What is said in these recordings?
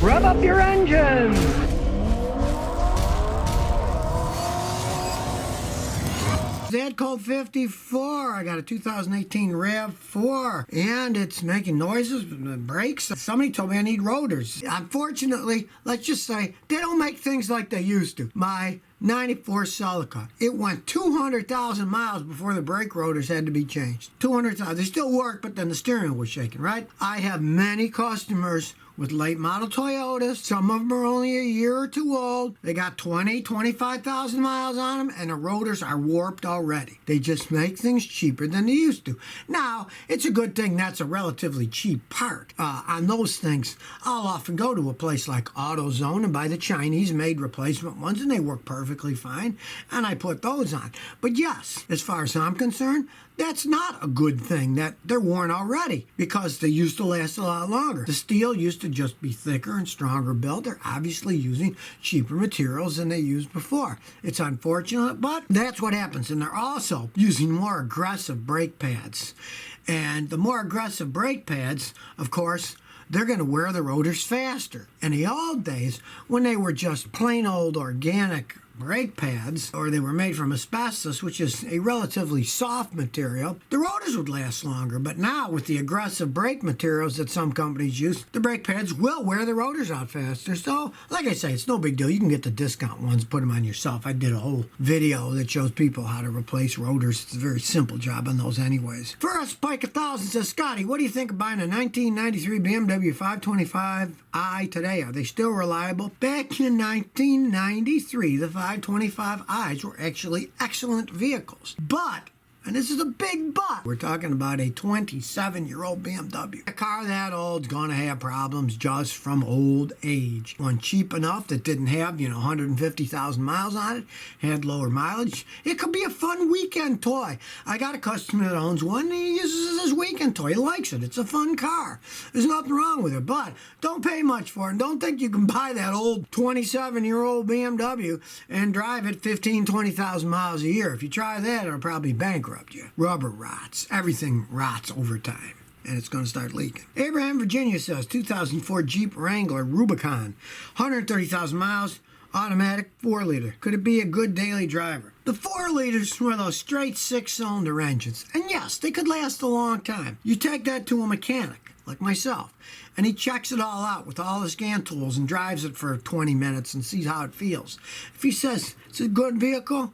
Rev up your engines! That Colt 54, I got a 2018 RAV4, and it's making noises with the brakes. Somebody told me I need rotors. Unfortunately, let's just say, they don't make things like they used to. My 94 Celica, it went 200,000 miles before the brake rotors had to be changed. 200,000. They still work, but then the steering wheel was shaking, right? I have many customers with late model Toyotas. Some of them are only a year or two old. They got 20, 25,000 miles on them, and the rotors are warped already. They just make things cheaper than they used to. Now, it's a good thing that's a relatively cheap part. On those things, I'll often go to a place like AutoZone and buy the Chinese-made replacement ones, and they work perfectly fine, and I put those on. But yes, as far as I'm concerned, that's not a good thing that they're worn already, because they used to last a lot longer. The steel used to just be thicker and stronger built. They're obviously using cheaper materials than they used before. It's unfortunate, but that's what happens. And they're also using more aggressive brake pads. And the more aggressive brake pads, of course, they're going to wear the rotors faster. In the old days, when they were just plain old organic brake pads, or they were made from asbestos, which is a relatively soft material, the rotors would last longer. But now, with the aggressive brake materials that some companies use, the brake pads will wear the rotors out faster. So, like I say, it's no big deal. You can get the discount ones, put them on yourself. I did a whole video that shows people how to replace rotors. It's a very simple job on those anyways. First, Pike 1000 says, Scotty, what do you think of buying a 1993 BMW 525i today? Are they still reliable? Back in 1993, the 525i's were actually excellent vehicles. But, and this is a big but, we're talking about a 27-year-old BMW. A car that old's going to have problems just from old age. One cheap enough that didn't have, 150,000 miles on it, had lower mileage. It could be a fun weekend toy. I got a customer that owns one, and he uses it as weekend toy. He likes it. It's a fun car. There's nothing wrong with it, but don't pay much for it. And don't think you can buy that old 27-year-old BMW and drive it 15, 20,000 miles a year. If you try that, it'll probably bankrupt you. Rubber rots. Everything rots over time, and it's going to start leaking. Abraham, Virginia says, 2004 Jeep Wrangler Rubicon, 130,000 miles, automatic, 4-liter. Could it be a good daily driver? The 4-liters were those straight 6-cylinder engines, and yes, they could last a long time. You take that to a mechanic, like myself, and he checks it all out with all his scan tools and drives it for 20 minutes and sees how it feels. If he says it's a good vehicle,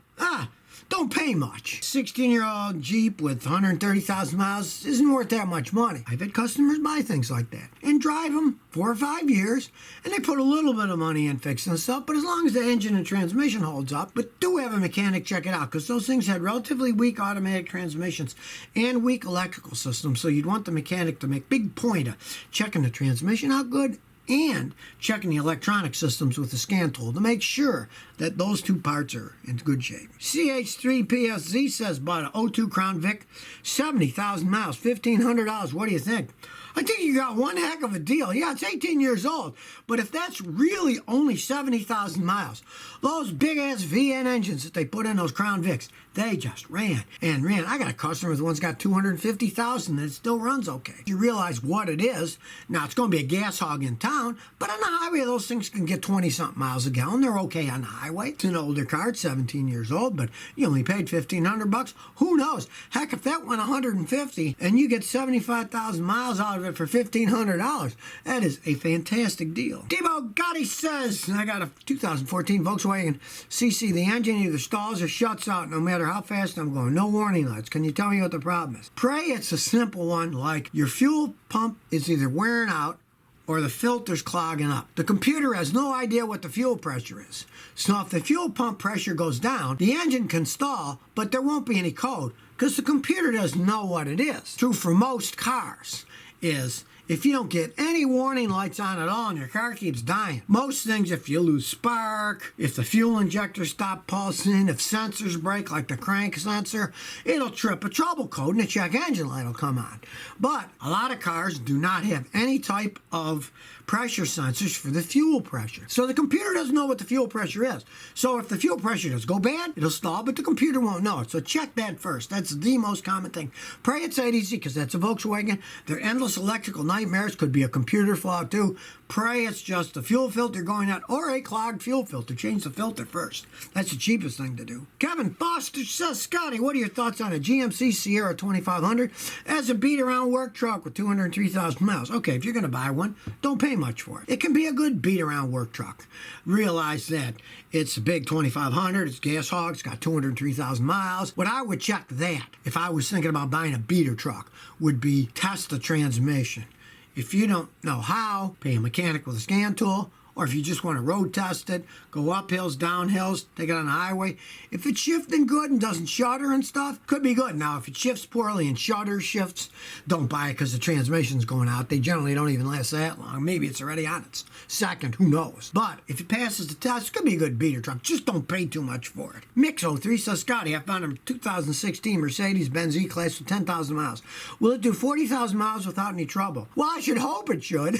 don't pay much. 16-year-old Jeep with 130,000 miles isn't worth that much money. I've had customers buy things like that and drive them 4 or 5 years, and they put a little bit of money in fixing stuff, but as long as the engine and transmission holds up, but do have a mechanic check it out, because those things had relatively weak automatic transmissions and weak electrical systems, so you'd want the mechanic to make big point of checking the transmission out good and checking the electronic systems with the scan tool to make sure that those two parts are in good shape. CH3PSZ says, bought an 02 Crown Vic, 70,000 miles, $1,500. What do you think? I think you got one heck of a deal. Yeah, it's 18 years old, but if that's really only 70,000 miles, those big-ass VN engines that they put in those Crown Vics, they just ran and ran. I got a customer that's got 250,000 and it still runs okay. You realize what it is. Now, it's going to be a gas hog in town, but on the highway, those things can get 20-something miles a gallon. They're okay on the highway. It's an older car, it's 17 years old, but you only paid $1,500. Who knows? Heck, if that went 150 and you get 75,000 miles out of it for $1,500, that is a fantastic deal. Debo Gotti says, I got a 2014 Volkswagen CC. The engine either stalls or shuts out no matter how fast I'm going. No warning lights. Can you tell me what the problem is? Pray it's a simple one, like your fuel pump is either wearing out or the filter's clogging up. The computer has no idea what the fuel pressure is. So if the fuel pump pressure goes down, the engine can stall, but there won't be any code because the computer doesn't know what it is. True for most cars is if you don't get any warning lights on at all and your car keeps dying. Most things, if you lose spark, if the fuel injector stops pulsing, if sensors break like the crank sensor, it'll trip a trouble code and the check engine light will come on. But a lot of cars do not have any type of pressure sensors for the fuel pressure. So the computer doesn't know what the fuel pressure is. So if the fuel pressure does go bad, it'll stall, but the computer won't know it. So check that first. That's the most common thing. Pray it's that easy, because that's a Volkswagen. Their endless electrical nightmares could be a computer flaw too. Pray it's just the fuel filter going out or a clogged fuel filter. Change the filter first. That's the cheapest thing to do. Kevin Foster says, Scotty, what are your thoughts on a GMC Sierra 2500 as a beat-around work truck with 203,000 miles? Okay, if you're going to buy one, don't pay much for it. It can be a good beat-around work truck. Realize that it's a big 2500, it's gas hog, it's got 203,000 miles. What I would check that, if I was thinking about buying a beater truck, would be test the transmission. If you don't know how, pay a mechanic with a scan tool, or if you just want to road test it, go up hills, down hills, take it on the highway. If it's shifting good and doesn't shudder and stuff, could be good. Now, if it shifts poorly and shifts, don't buy it because the transmission's going out. They generally don't even last that long. Maybe it's already on its second, who knows. But if it passes the test, it could be a good beater truck. Just don't pay too much for it. Mix03 says, Scotty, I found a 2016 Mercedes-Benz E-Class with 10,000 miles. Will it do 40,000 miles without any trouble? Well, I should hope it should.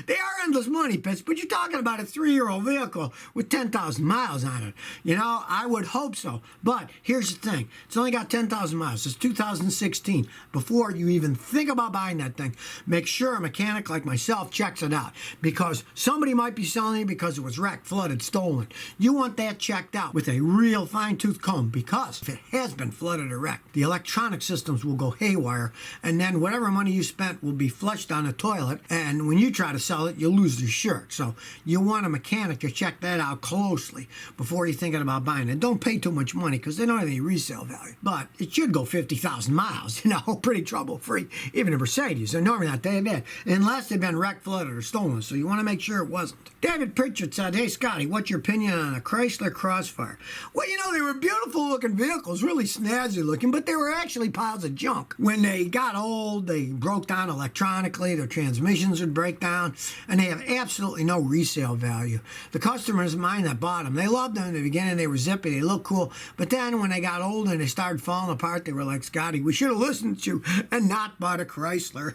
They are endless money pits, but you're talking about a 3-year-old vehicle with 10,000 miles on it. You know, I would hope so. But here's the thing. It's only got 10,000 miles. It's 2016. Before you even think about buying that thing, make sure a mechanic like myself checks it out. Because somebody might be selling it because it was wrecked, flooded, stolen. You want that checked out with a real fine-tooth comb, because if it has been flooded or wrecked, the electronic systems will go haywire, and then whatever money you spent will be flushed down the toilet, and when you try to sell it, you'll lose your shirt. So you want a mechanic to check that out closely before you're thinking about buying it. Don't pay too much money because they don't have any resale value. But it should go 50,000 miles, pretty trouble-free. Even a Mercedes, they're normally not that bad, unless they've been wrecked, flooded, or stolen. So you want to make sure it wasn't. David Pritchard said, hey, Scotty, what's your opinion on a Chrysler Crossfire? Well, they were beautiful-looking vehicles, really snazzy-looking, but they were actually piles of junk. When they got old, they broke down electronically, their transmissions would break down, and they have absolutely no resale value. The customers of mine that bought them, they loved them in the beginning. They were zippy, they looked cool, but then when they got old and they started falling apart, they were like, Scotty, we should have listened to you and not bought a Chrysler.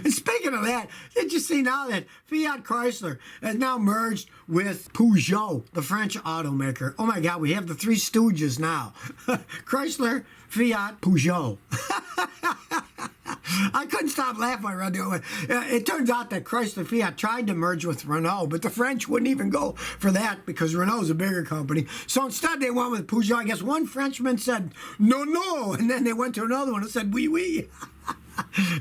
And speaking of that, did you see now that Fiat Chrysler has now merged with Peugeot, the French automaker? Oh my God, we have the three stooges now. Chrysler, Fiat, Peugeot. I couldn't stop laughing when I read it. It turns out that Chrysler Fiat tried to merge with Renault, but the French wouldn't even go for that because Renault's a bigger company. So instead they went with Peugeot. I guess one Frenchman said, no, no, and then they went to another one and said, oui, oui.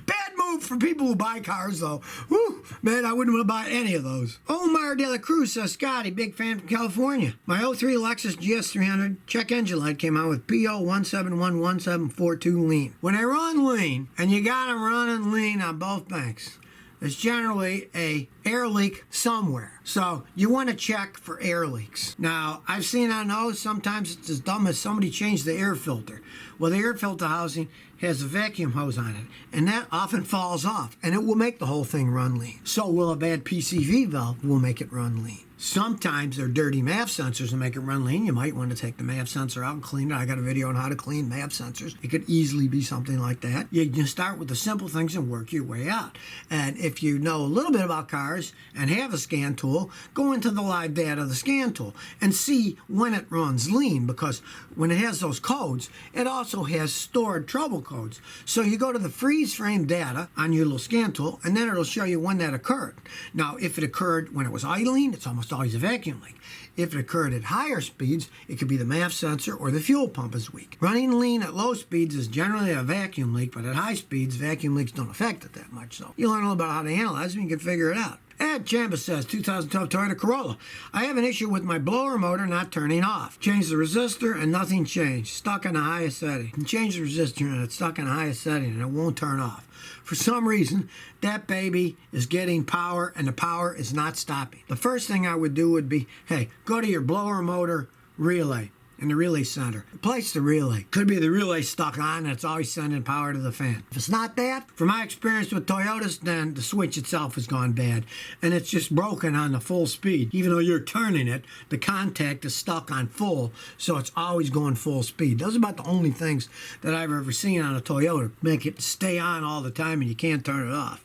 Bad move for people who buy cars, though. Whew, man, I wouldn't want to buy any of those. Omar De La Cruz says, Scotty, big fan from California. My '03 Lexus GS300 check engine light came out with PO 1711742 lean. When I run lean, and you got them running lean on both banks, there's generally a air leak somewhere. So you want to check for air leaks. Now, I've seen on those, sometimes it's as dumb as somebody changed the air filter. Well, the air filter housing has a vacuum hose on it, and that often falls off, and it will make the whole thing run lean. So will a bad PCV valve will make it run lean. Sometimes they're dirty MAV sensors that make it run lean. You might want to take the MAV sensor out and clean it. I got a video on how to clean MAV sensors. It could easily be something like that. You can start with the simple things and work your way out. And if you know a little bit about cars and have a scan tool, go into the live data of the scan tool and see when it runs lean, because when it has those codes, it also has stored trouble codes. So you go to the freeze frame data on your little scan tool, and then it'll show you when that occurred. Now, if it occurred when it was idling, it's almost always a vacuum leak. If it occurred at higher speeds, it could be the MAF sensor or the fuel pump is weak. Running lean at low speeds is generally a vacuum leak, but at high speeds, vacuum leaks don't affect it that much. So you learn a little about how to analyze it and you can figure it out. Ed Chamba says, 2012 Toyota Corolla. I have an issue with my blower motor not turning off. Changed the resistor and nothing changed. Stuck in the highest setting. And changed the resistor and it's stuck in the highest setting and it won't turn off. For some reason, that baby is getting power and the power is not stopping. The first thing I would do would be, hey, go to your blower motor relay in the relay center. Replace the relay. Could be the relay stuck on and it's always sending power to the fan. If it's not that, from my experience with Toyotas, then the switch itself has gone bad and it's just broken on the full speed. Even though you're turning it, the contact is stuck on full, so it's always going full speed. Those are about the only things that I've ever seen on a Toyota make it stay on all the time and you can't turn it off.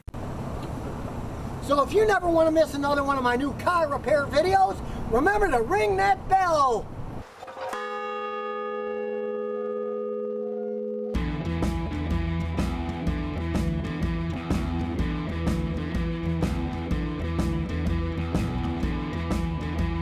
So if you never want to miss another one of my new car repair videos, remember to ring that bell.